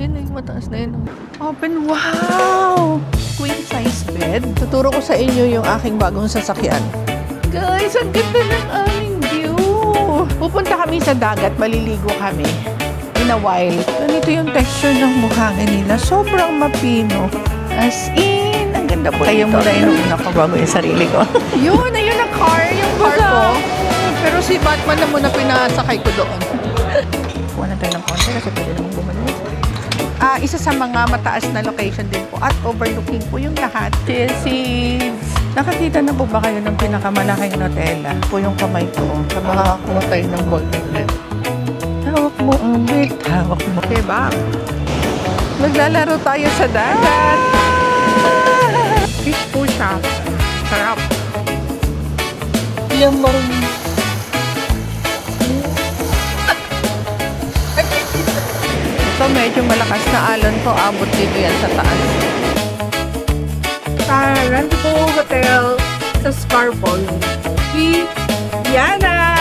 Yun yung mataas na yun. Open, wow! Queen size bed. Tuturo ko sa inyo yung aking bagong sasakyan. Guys, ang ganda ng aming view. Pupunta kami sa dagat, maliligo kami. In a while. Ganito yung texture ng buhangin nila. Sobrang mapino. As in, ang ganda po. Kaya muna yung una ko bago yung sarili ko. Yun, ayun ang car. Yung car ko. Pero si Batman na muna pinasakay ko doon. Kuha na tayo ng konti kasi pwede naman bumalik. Isa sa mga mataas na location din po at overlooking po yung lahat. Seeds. Nakakita na po ba kayo ng pinakamalaking Nutella? Po yung kamay ko. Makakakuha tayo ng ball magnet. Hawak mo ang bit. Hawak mo. Diba? Maglalaro tayo sa dagat. Fish po siya. Sarap. Yung marunong. Ito medyo malakas na alon ko. Abot dito yan sa taas. Sa Rendezvous Hotel sa Scarpon. Si Yana!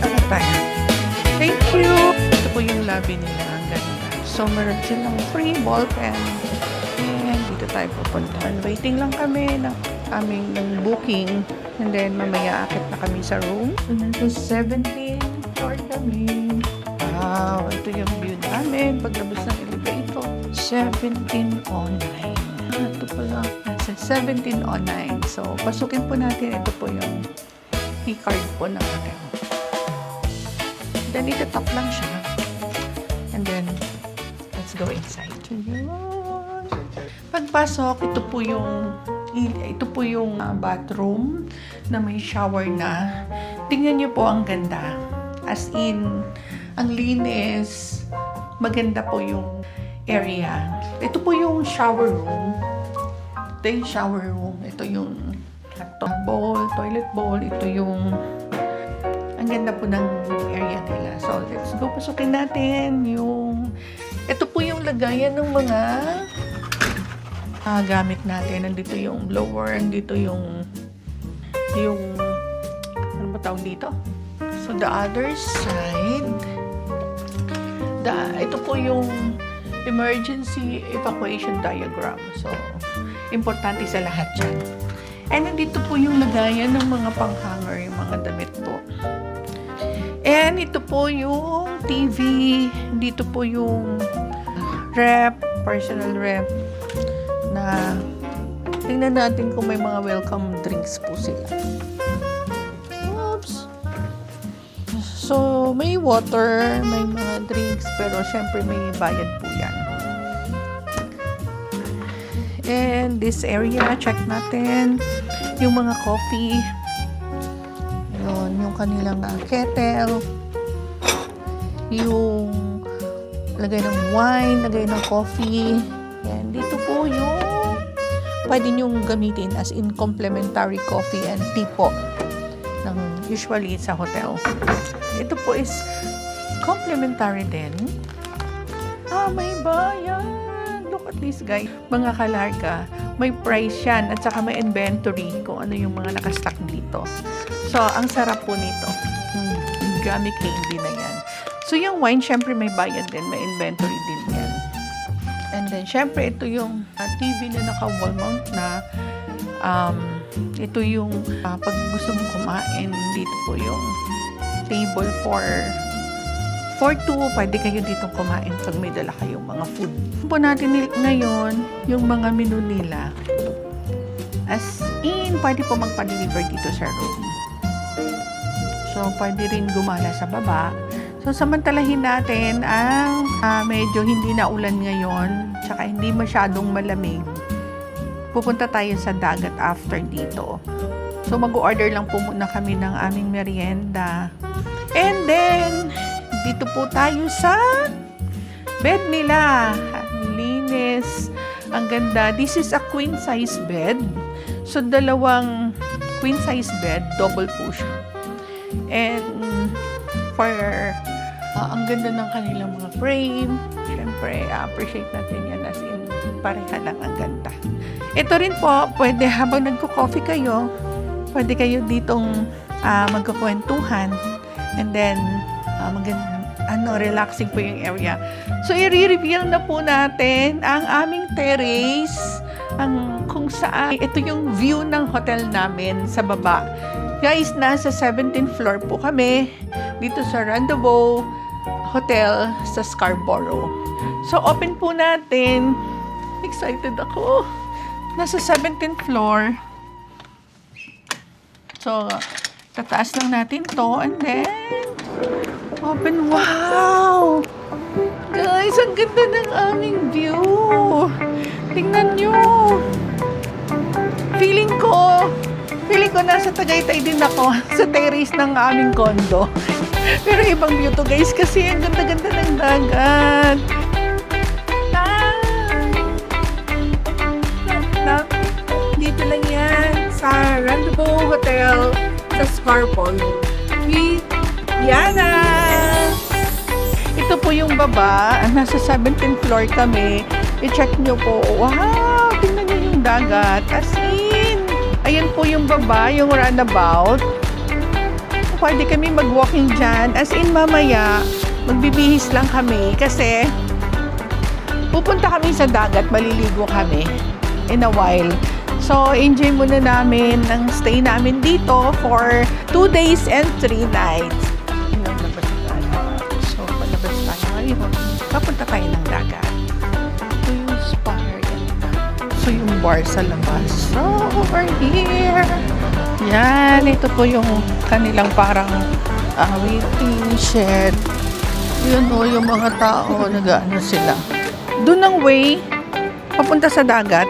Ako tayo. Thank you! Ito po yung lobby nila. Ang ganda. So, meron silang free ball pen. And dito tayo pupunta. Waiting lang kami ng aming booking. And then, mamaya akit na kami sa room. So, nasa 17 floor kami. Wow! Ito yung view namin. Paglabas ng elevator. 1709. Ito pala. Nasa 1709. So, pasukin po natin. Ito po yung e-card po ng hotel. Then, itatap lang siya. And then, let's go inside. Pagpasok, ito po yung bathroom na may shower na. Tingnan niyo po ang ganda. As in, ang linis. Maganda po yung area. Ito po yung shower room. Ito yung shower room. Ito yung bowl, toilet bowl. Ito yung ang ganda po ng area nila. So, let's go. Pasukin natin yung ito po yung lagayan ng mga gamit natin. Nandito yung blower, nandito yung ano ba tawag dito? So, the other side, ito po yung emergency evacuation diagram. So, importante sa lahat yan. And nandito po yung lagayan ng mga panghanger, yung mga damit po. And ito po yung TV. Dito po yung rep, personal rep na tingnan natin kung may mga welcome drinks po sila. Oops. So, may water, may mga drinks, pero syempre may bayad po yan. And this area, check natin yung mga coffee. Yun, yung kanilang kettle. Yung lagay ng wine, lagay ng coffee. Yan, dito po yung pwede nyong gamitin as in complimentary coffee and tea po ng usually sa hotel. Ito po is complimentary din. May bayan. Look at this guy. Mga kalarga, may price yan at saka may inventory kung ano yung mga nakastock dito. So, ang sarap po nito. Gummy candy na yan. So, yung wine, syempre may bayad din. May inventory din yan. And then, syempre, ito yung TV na naka-wall mount na ito yung pag gusto mong kumain, dito po yung table for 2. Pwede kayo dito kumain pag may dala kayong mga food. Po natin ngayon, yung mga menu nila. As in, pwede po magpa-deliver dito sa room. So, pwede rin gumala sa baba. So, samantalahin natin ang medyo hindi na ulan ngayon, tsaka hindi masyadong malamig. Pupunta tayo sa dagat after dito. So, mag-order lang po muna kami ng aming merienda. And then, dito po tayo sa bed nila. Ang linis. Ang ganda. This is a queen size bed. So, dalawang queen size bed. Double po siya. And, for ang ganda ng kanilang mga frame. Siyempre, appreciate natin yan as in pareha lang ang ganda. Ito rin po, pwede habang nagko-coffee kayo, pwede kayo ditong magkukwentuhan. And then, relaxing po yung area. So, i-reveal na po natin ang aming terrace, kung saan ito yung view ng hotel namin sa baba. Guys, nasa 17th floor po kami dito sa Rendezvous Hotel sa Scarborough. So, open po natin. Excited ako. Nasa 17th floor. So, tataas lang natin to and then open. Wow! Guys, ang ganda ng aming view. Tingnan nyo. Feeling ko nasa Tagaytay din ako sa terrace ng aming condo. Pero ibang view to guys kasi ang ganda-ganda ng dagat. Dito lang yan sa Rendezvous Hotel sa Scarborough with Yana. Ito po yung baba. Nasa 17th floor kami. I-check nyo po. Wow! Tingnan nyo yung dagat. As in, ayan po yung baba, yung runabout. Pwede kami mag-walking dyan. As in, mamaya, magbibihis lang kami kasi pupunta kami sa dagat, maliligo kami in a while. So, enjoy muna namin ang stay namin dito for 2 days and 3 nights. So, palabas tayo ngayon. Papunta tayo ng dagat. Ito yung spa area. So, yung bar sa labas. So, over here. Yan, ito po yung kanilang parang waiting shed. Yun o, yung mga tao, nag-ano sila. Doon ang way, papunta sa dagat.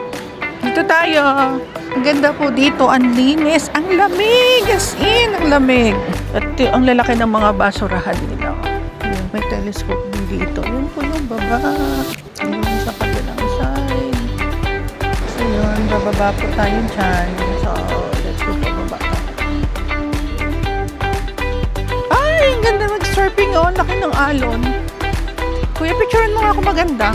Dito tayo. Ang ganda po dito, ang linis, ang lamig, as in, ang lamig. At ang lalaki ng mga basurahan nila. Yun, may telescope din dito. Yun po yung baba. Yun sa kabilang side. Ayun, bababa po tayo dyan. So, let's go po baba tayo. Ay, ang ganda mag-surfing oh. Laki ng alon. Kuya, picturean mo nga ako maganda.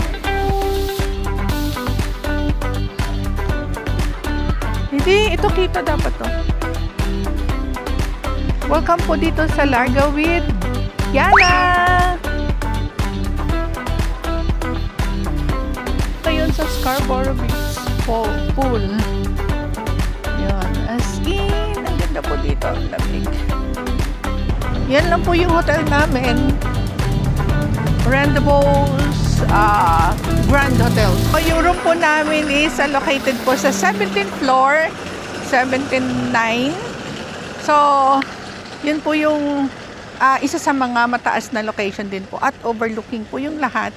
Hindi, ito kita dapat to. Welcome po dito sa Larga with Yana! Ito yun sa Scarborough Beach Pool. Yan, as in, ang ganda po dito, ang lamig. Yan lang po yung hotel namin. Rendezvous Grand Hotel. So, yung room po namin is located po sa 17th floor, 17-9. So, yun po yung isa sa mga mataas na location din po at overlooking po yung lahat.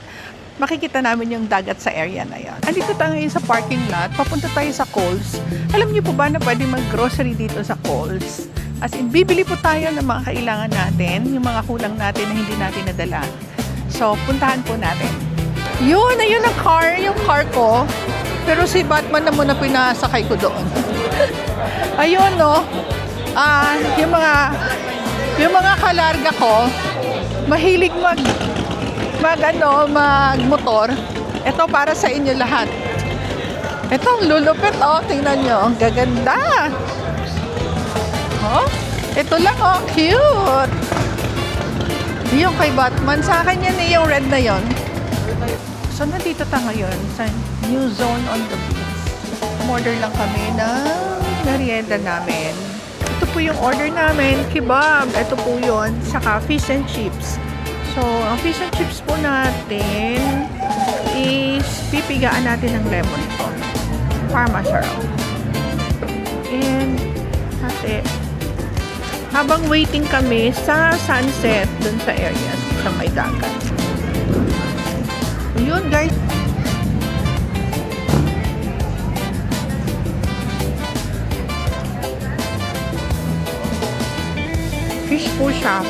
Makikita namin yung dagat sa area na yan. Andito tayo ngayon sa parking lot. Papunta tayo sa Coles. Alam niyo po ba na pwede mag-grocery dito sa Coles? As in, bibili po tayo ng mga kailangan natin, yung mga kulang natin na hindi natin nadala. So, puntahan po natin. Yun, ayun ang car, yung car ko. Pero si Batman na muna pinasakay ko doon. Ayun, no. Yung mga kalarga ko, mahilig magmotor. Ito para sa inyo lahat. Ito ang lulupit, oh. Tingnan nyo, ang gaganda. Oh, ito lang, oh. Cute. Yung kay Batman, sa akin yan yung red na yon. So, nandito tayo ngayon sa new zone on the beach. Umorder lang kami ng merienda namin. Ito po yung order namin, kebab. Ito po yun, saka fish and chips. So, ang fish and chips po natin is pipigaan natin ng lemon ito. Para masarap. And, habang waiting kami sa sunset dun sa area sa may dagat. Yun guys. Fish po siya.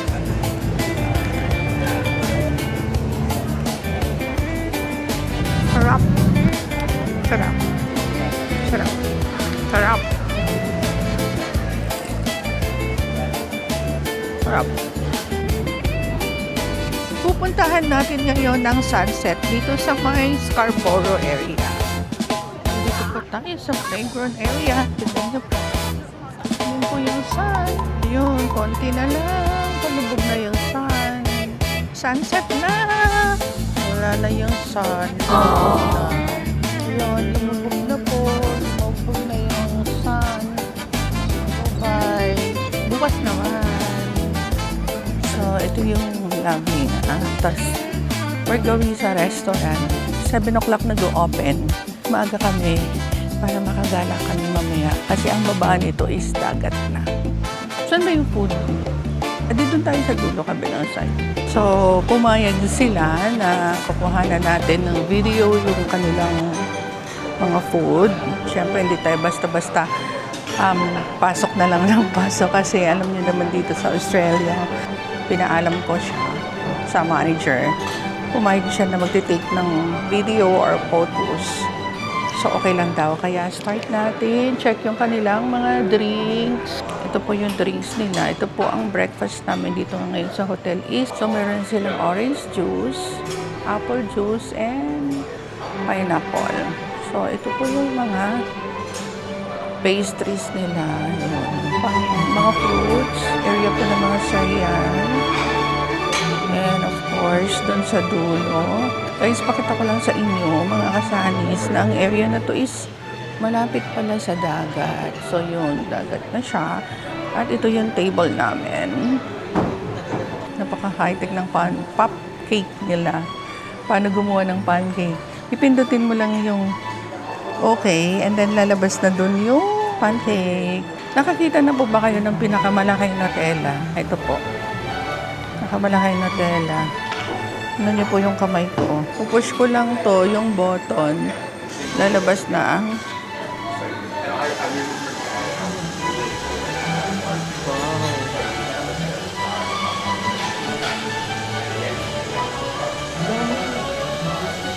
Sarap. Sarap. Sarap. Sarap. Sarap. Pupuntahan natin ngayon ng sunset dito sa may Scarborough area. Dito po tayo sa playground area. Tignan niyo po. Yun po yung sun. Yun, konti na lang. Palubog na yung sun. Sunset na! Wala na yung sun. Lumubog na. Yun, lumubog na po. Lumubog na yung sun. Bye-bye. Bukas naman. So, ito yung lobby na. Tapos, we're going sa restaurant. 7 o'clock nag-open. Maaga kami para makagala kami mamaya. Kasi ang baba nito is dagat na. Saan ba yung food? Dito tayo sa dulo kabilang side. So, pumayag sila na kukuhanan natin ng video yung kanilang mga food. Siyempre, hindi tayo basta-basta pasok na lang ng pasok kasi alam niyo naman dito sa Australia, pinaalam ko siya sa manager. Pumayag siya na magte-take ng video or photos. So, okay lang daw. Kaya start natin. Check yung kanilang mga drinks. Ito po yung drinks nila. Ito po ang breakfast namin dito ngayon sa Hotel East. So, meron silang orange juice, apple juice, and pineapple. So, ito po yung mga pastries nila. Mga fruits. Area po ng mga sayan. And of course, dun sa dulo. Guys, pakita ko lang sa inyo, mga kasanis, na ang area na to is malapit pala sa dagat. So yun, dagat na siya. At ito yung table namin. Napaka-high-tech ng pop cake nila. Paano gumawa ng pancake? Ipindutin mo lang yung okay, and then lalabas na dun yung pancake. Nakakita na po ba kayo ng pinakamalaking Nutella? Ito po. Pinakamalaking Nutella. Ano niyo po yung kamay ko. Pupush ko lang to, yung button. Lalabas na ang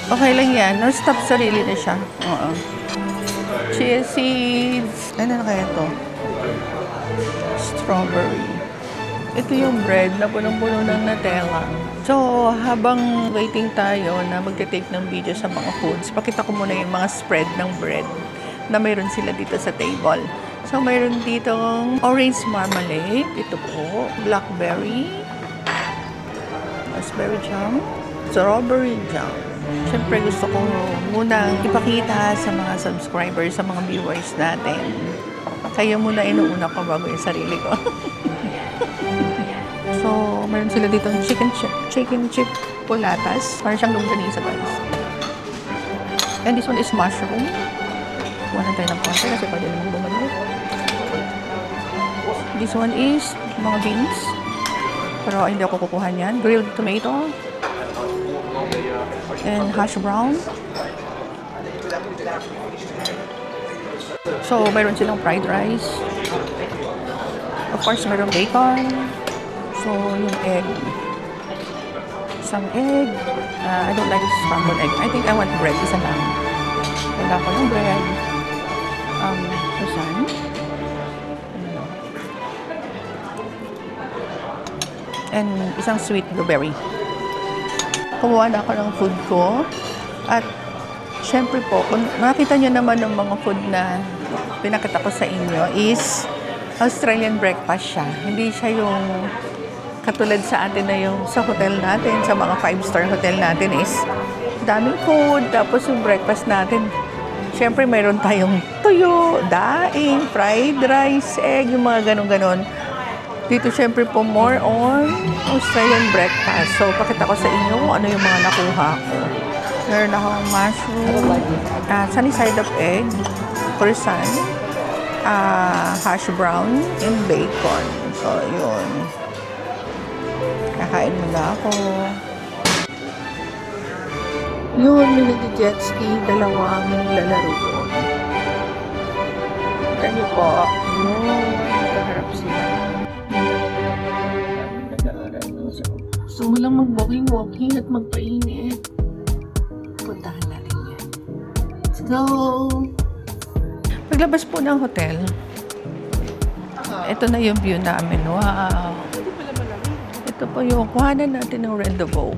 okay lang yan. No, stop sarili na siya. Oo. Chia seeds. Ano na kaya to? Strawberry. Ito yung bread na punong-puno ng Nutella. So, habang waiting tayo na magte-take ng video sa mga foods, pakita ko muna yung mga spread ng bread na mayroon sila dito sa table. So, mayroon ditong orange marmalade. Ito po, blackberry, raspberry jam, strawberry jam. Siyempre, gusto ko muna ipakita sa mga subscribers, sa mga viewers natin. Kaya muna inuuna ko bago yung sarili ko. So, meron sila dito chicken chip pulatas. Parang siyang longganisa, guys. And this one is mushroom. Kuha na tayo ng konti kasi pwede namang bumalik. This one is mga beans. Pero hindi ako kukuha niyan. Grilled tomato. And hash brown. So, meron silang fried rice. Of course, meron bacon. So, yung egg. Isang egg. I don't like scrambled egg. I think I want bread. Isa lang. Wala ko ng bread. Croissant. And isang sweet blueberry. Kumuha na ako ng food ko. At, syempre po, kung makita nyo naman ng mga food na pinakita ko sa inyo is Australian breakfast siya. Hindi siya yung katulad sa atin na yung sa hotel natin, sa mga 5-star hotel natin is daming food, tapos yung breakfast natin, syempre mayroon tayong tuyo, daing, fried rice, egg, yung mga ganon-ganon. Dito syempre po more on Australian breakfast. So, pakita ko sa inyo kung ano yung mga nakuha ko. Meron akong mushroom, sunny side up egg, croissant, hash brown, and bacon. So, yun. Kakain muna ako. Yun, may nag-jet ski, dalawang naglalaro ko. Kita niyo po, yun, nakaharap sila. Gusto mo lang mag-walking at magpainit. Puntahan natin yan. Let's go! Paglabas po ng hotel, ito na yung view namin. Wow! Ito po yung kuhanan natin ng rendezvous.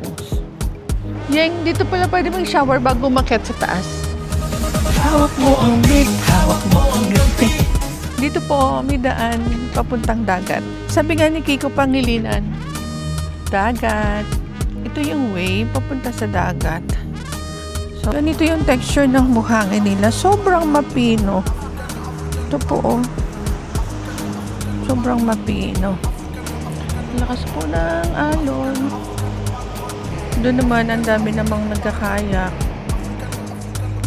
Yang, dito pala pwede mag-shower bago umakyat sa taas. Hawak mo ang mic, hawak mo ang gabi. Dito po, may daan papuntang dagat. Sabi nga ni Kiko Pangilinan, dagat. Ito yung way papunta sa dagat. So, ganito yung texture ng buhangin nila. Sobrang mapino. Ito po, oh. Sobrang mapino. Lakas po ng alon. Doon naman, ang dami namang nagkakayak.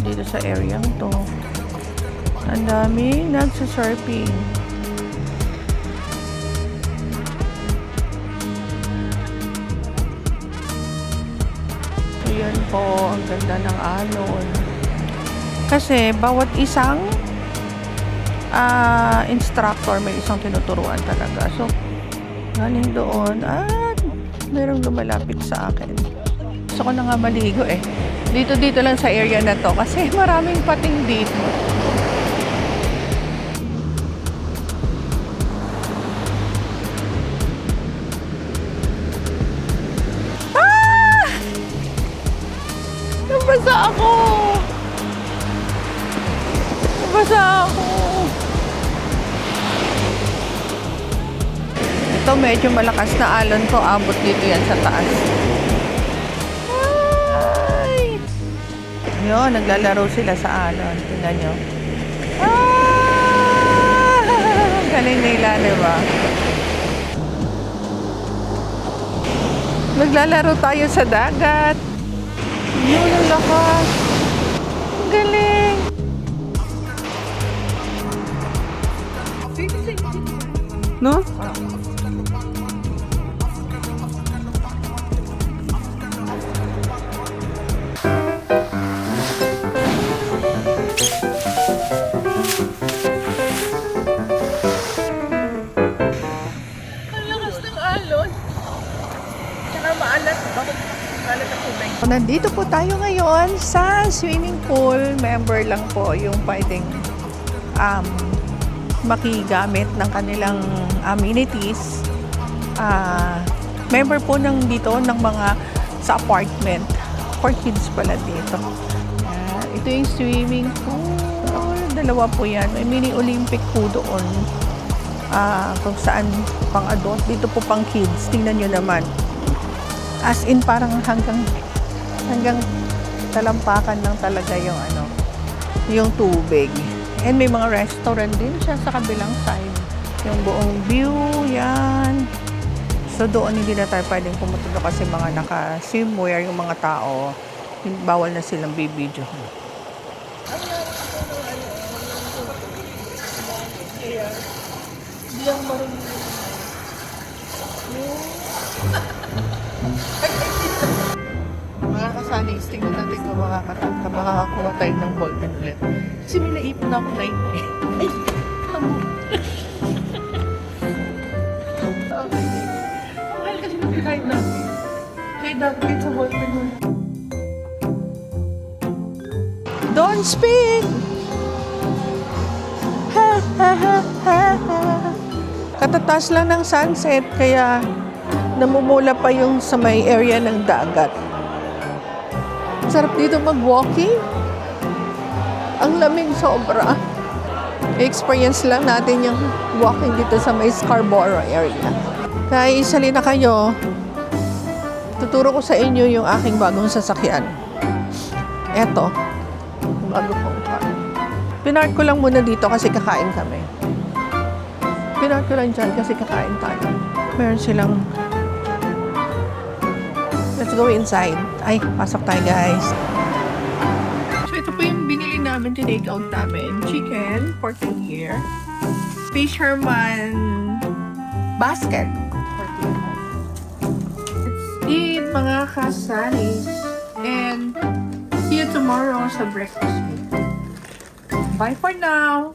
Dito sa area to. Ang dami nagsasurfing. Ayan po, ang ganda ng alon. Kasi, bawat isang instructor may isang tinuturuan talaga. So, galing doon at merong lumalapit sa akin. Gusto ko na nga maligo eh. Dito lang sa area na to kasi maraming pating dito. Ah! Nabasa ako! Nabasa ako! Ito medyo malakas na alon ko. Abot dito yan sa taas. Ay! Yun, naglalaro sila sa alon. Tingnan nyo. Ah! Galing nila, diba? Naglalaro tayo sa dagat. Yun, ang lakas. Ang galing. No? Nandito po tayo ngayon sa swimming pool. Member lang po yung pwedeng makigamit ng kanilang amenities. Member po ng dito ng mga sa apartment. For kids pala dito. Ito yung swimming pool. Dalawa po yan. May mini Olympic po doon. Kung saan pang adult. Dito po pang kids. Tingnan nyo naman. As in parang hanggang talampakan lang talaga yung yung tubig. And may mga restaurant din siya sa kabilang side. Yung buong view, yan. So doon hindi na tayo pwedeng pumunta kasi mga naka-swimwear yung mga tao. Bawal na silang bibidyo. Hindi lang marunong. Mga kasanis, tingnan natin kung makakakuha tayo ng ballpen ulit. Kasi may naipon ako na yun eh. Ay, tamo. Okay. Mahal kasi nag-ride namin. Kaya dapat sa ballpen ulit. Don't speak! Ha ha ha ha ha. Katatas lang ng sunset, kaya namumula pa yung sa may area ng dagat. Sarap dito mag-walking. Ang lamig sobra. I-experience lang natin yung walking dito sa may Scarborough area. Kaya isali na kayo. Tuturo ko sa inyo yung aking bagong sasakyan. Eto. Bago kong car. Pinark ko lang muna dito kasi kakain kami. Pinark ko lang dyan kasi kakain tayo. Meron silang... Let's go inside. Ay, pasok tayo guys. So ito po yung binili namin, tinake out namin. Chicken, pork and ear. Fisherman basket. Let's eat mga kasanis. And see you tomorrow sa breakfast meal. Bye for now.